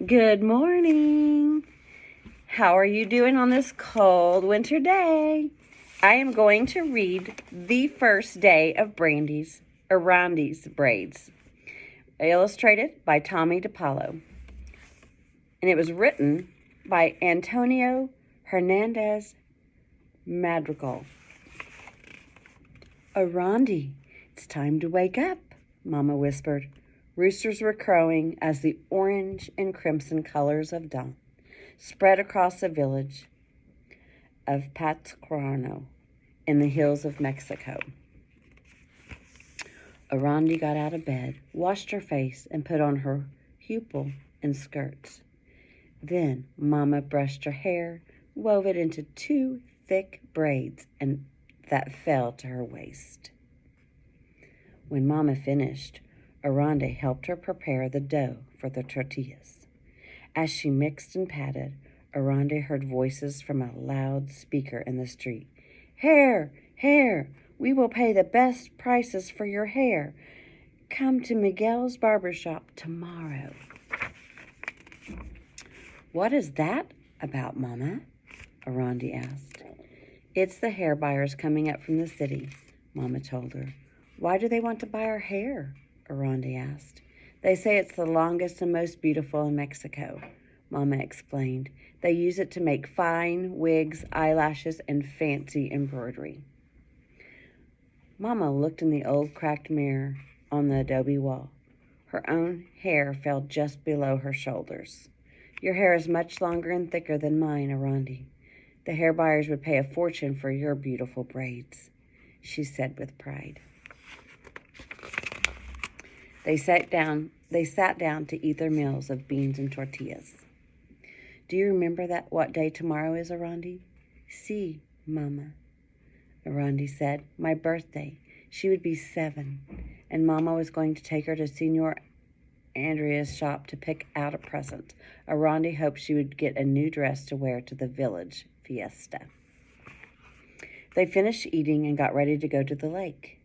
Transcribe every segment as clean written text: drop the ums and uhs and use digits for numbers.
Good morning. How are you doing on this cold winter day? I am going to read The First Day of Randy's Braids, illustrated by Tommy DePaulo. And it was written by Antonio Hernandez Madrigal. Randy, it's time to wake up, Mama whispered. Roosters were crowing as the orange and crimson colors of dawn spread across the village of Pátzcuaro in the hills of Mexico. Randy got out of bed, washed her face, and put on her huipil and skirts. Then Mama brushed her hair, wove it into two thick braids, and that fell to her waist. When Mama finished, Arande helped her prepare the dough for the tortillas. As she mixed and patted, Arande heard voices from a loud speaker in the street. Hair, hair, we will pay the best prices for your hair. Come to Miguel's barber shop tomorrow. What is that about, Mama? Arande asked. It's the hair buyers coming up from the city, Mama told her. Why do they want to buy our hair? Arande asked. They say it's the longest and most beautiful in Mexico, Mama explained. They use it to make fine wigs, eyelashes, and fancy embroidery. Mama looked in the old cracked mirror on the adobe wall. Her own hair fell just below her shoulders. Your hair is much longer and thicker than mine, Arande. The hair buyers would pay a fortune for your beautiful braids, she said with pride. They sat down to eat their meals of beans and tortillas. Do you remember what day tomorrow is, Arande? Si, Mama, Arande said. My birthday. She would be 7, and Mama was going to take her to Senor Andrea's shop to pick out a present. Arande hoped she would get a new dress to wear to the village fiesta. They finished eating and got ready to go to the lake.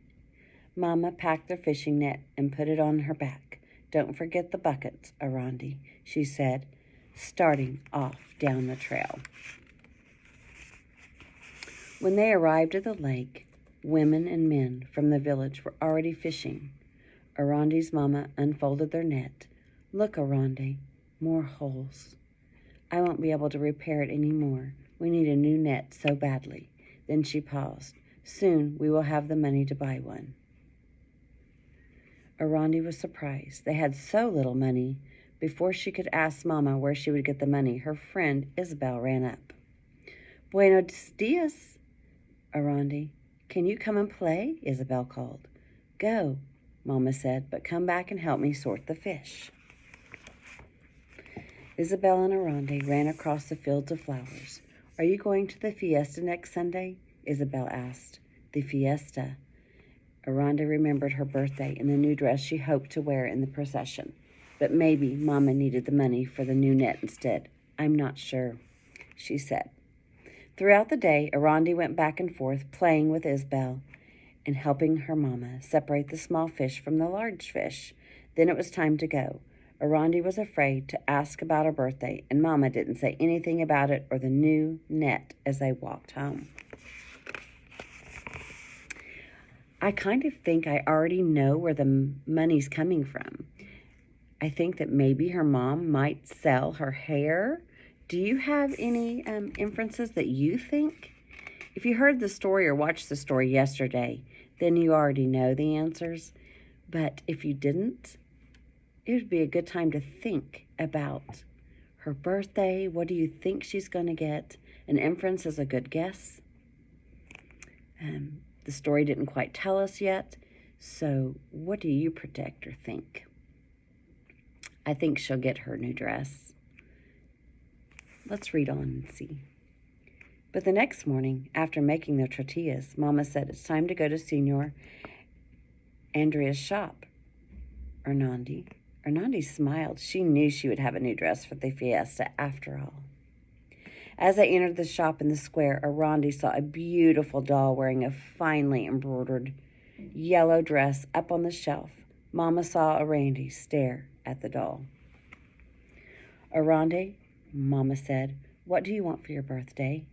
Mama packed their fishing net and put it on her back. Don't forget the buckets, Arande, she said, starting off down the trail. When they arrived at the lake, women and men from the village were already fishing. Arande's mama unfolded their net. Look, Arande, more holes. I won't be able to repair it anymore. We need a new net so badly. Then she paused. Soon we will have the money to buy one. Arande was surprised. They had so little money. Before she could ask Mama where she would get the money, her friend Isabel ran up. Buenos dias, Arande. Can you come and play? Isabel called. Go, Mama said, but come back and help me sort the fish. Isabel and Arande ran across the fields of flowers. Are you going to the fiesta next Sunday? Isabel asked. The fiesta. Arande remembered her birthday and the new dress she hoped to wear in the procession. But maybe Mama needed the money for the new net instead. I'm not sure, she said. Throughout the day, Arande went back and forth playing with Isabel and helping her Mama separate the small fish from the large fish. Then it was time to go. Arande was afraid to ask about her birthday, and Mama didn't say anything about it or the new net as they walked home. I kind of think I already know where the money's coming from. I think that maybe her mom might sell her hair. Do you have any inferences that you think? If you heard the story or watched the story yesterday, then you already know the answers. But if you didn't, it would be a good time to think about her birthday. What do you think she's going to get? An inference is a good guess. The story didn't quite tell us yet. So what do you predict or think? I think she'll get her new dress. Let's read on and see. But the next morning, after making their tortillas, Mama said it's time to go to Senor Andrea's shop. Arande smiled. She knew she would have a new dress for the fiesta after all. As they entered the shop in the square, Arande saw a beautiful doll wearing a finely embroidered yellow dress up on the shelf. Mama saw Arande stare at the doll. Arandi, Mama said, what do you want for your birthday?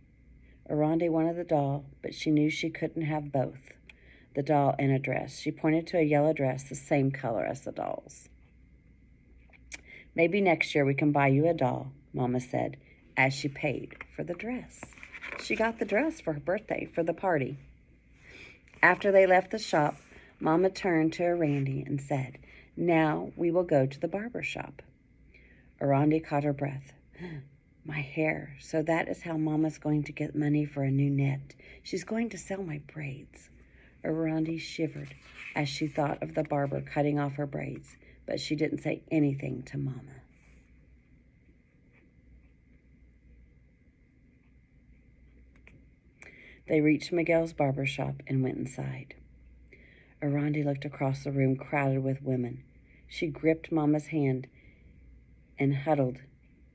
Arandi wanted the doll, but she knew she couldn't have both, the doll and a dress. She pointed to a yellow dress the same color as the doll's. Maybe next year we can buy you a doll, Mama said, as she paid for the dress. She got the dress for her birthday for the party. After they left the shop, Mama turned to Arandi and said, now we will go to the barber shop. Arandi caught her breath. My hair. So that is how Mama's going to get money for a new net. She's going to sell my braids. Arandi shivered as she thought of the barber cutting off her braids, but she didn't say anything to Mama. They reached Miguel's barber shop and went inside. Arandi looked across the room crowded with women. She gripped Mama's hand and huddled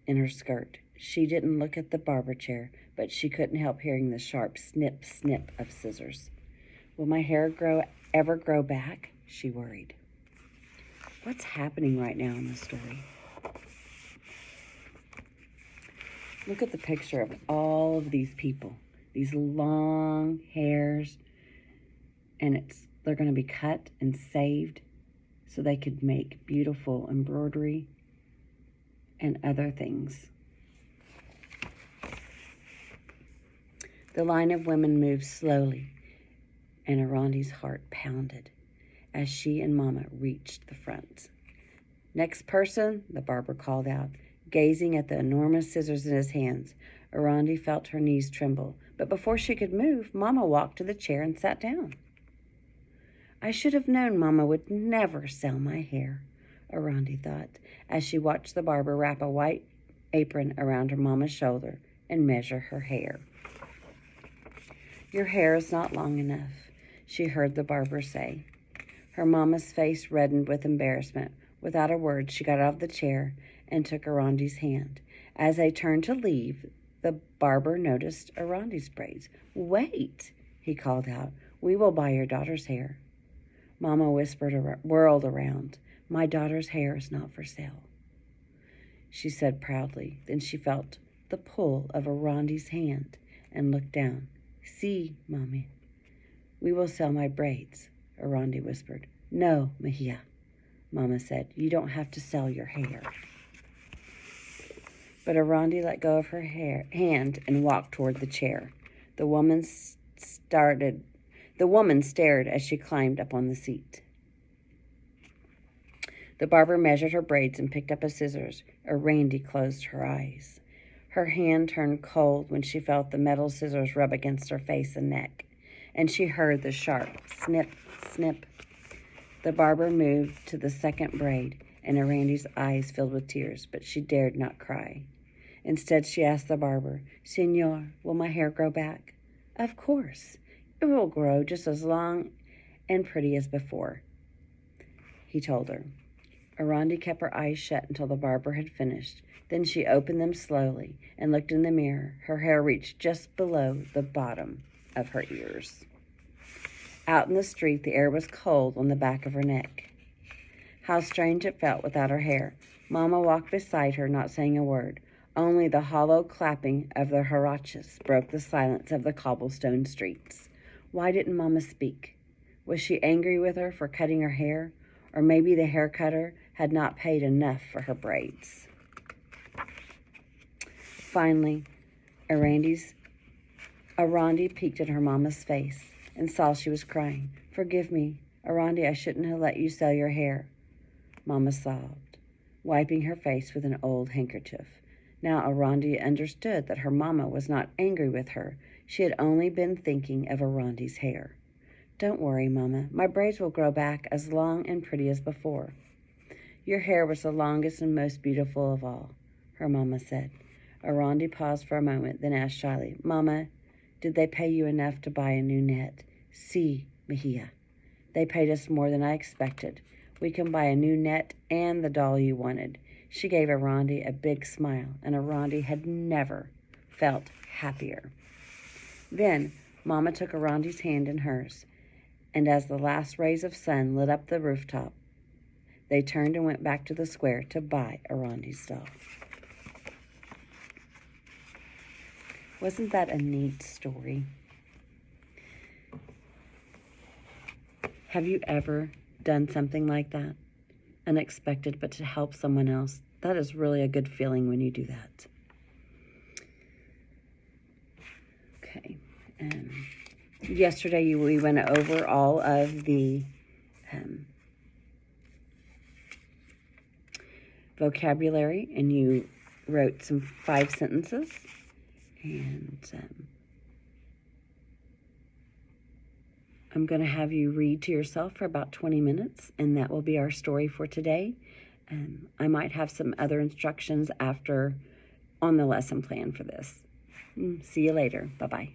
in her skirt. She didn't look at the barber chair, but she couldn't help hearing the sharp snip, snip of scissors. Will my hair ever grow back? She worried. What's happening right now in the story? Look at the picture of all of these people. These long hairs, and they're going to be cut and saved so they could make beautiful embroidery and other things. The line of women moved slowly, and Arandi's heart pounded as she and Mama reached the front. Next person, the barber called out, gazing at the enormous scissors in his hands. Arandi felt her knees tremble, but before she could move, Mama walked to the chair and sat down. I should have known Mama would never sell my hair, Arandi thought, as she watched the barber wrap a white apron around her Mama's shoulder and measure her hair. Your hair is not long enough, she heard the barber say. Her Mama's face reddened with embarrassment. Without a word, she got out of the chair and took Arandi's hand. As they turned to leave, the barber noticed Arandi's braids. Wait, he called out. We will buy your daughter's hair. Mama whirled around. My daughter's hair is not for sale, she said proudly. Then she felt the pull of Arandi's hand and looked down. See, Mommy, we will sell my braids, Arandi whispered. No, Mejia, Mama said. You don't have to sell your hair. But Arandi let go of her hand and walked toward the chair. The woman stared as she climbed up on the seat. The barber measured her braids and picked up a scissors. Arandi closed her eyes. Her hand turned cold when she felt the metal scissors rub against her face and neck, and she heard the sharp snip, snip. The barber moved to the second braid, and Arandi's eyes filled with tears, but she dared not cry. Instead, she asked the barber, Senor, will my hair grow back? Of course. It will grow just as long and pretty as before, he told her. Arandi kept her eyes shut until the barber had finished. Then she opened them slowly and looked in the mirror. Her hair reached just below the bottom of her ears. Out in the street, the air was cold on the back of her neck. How strange it felt without her hair. Mama walked beside her, not saying a word. Only the hollow clapping of the huaraches broke the silence of the cobblestone streets. Why didn't Mama speak? Was she angry with her for cutting her hair? Or maybe the hair cutter had not paid enough for her braids. Finally, Arandi peeked at her Mama's face and saw she was crying. Forgive me, Arandi, I shouldn't have let you sell your hair, Mama sobbed, wiping her face with an old handkerchief. Now Arandi understood that her Mama was not angry with her. She had only been thinking of Arandi's hair. Don't worry, Mama. My braids will grow back as long and pretty as before. Your hair was the longest and most beautiful of all, her Mama said. Arandi paused for a moment, then asked shyly, Mama, did they pay you enough to buy a new net? Si, Mejia. They paid us more than I expected. We can buy a new net and the doll you wanted. She gave Arandi a big smile, and Arandi had never felt happier. Then Mama took Arandi's hand in hers, and as the last rays of sun lit up the rooftop, they turned and went back to the square to buy Arandi's doll. Wasn't that a neat story? Have you ever done something like that? Unexpected, but to help someone else. That is really a good feeling when you do that. Okay. Yesterday we went over all of the vocabulary, and you wrote 5 sentences. And I'm going to have you read to yourself for about 20 minutes, and that will be our story for today. I might have some other instructions after on the lesson plan for this. See you later. Bye-bye.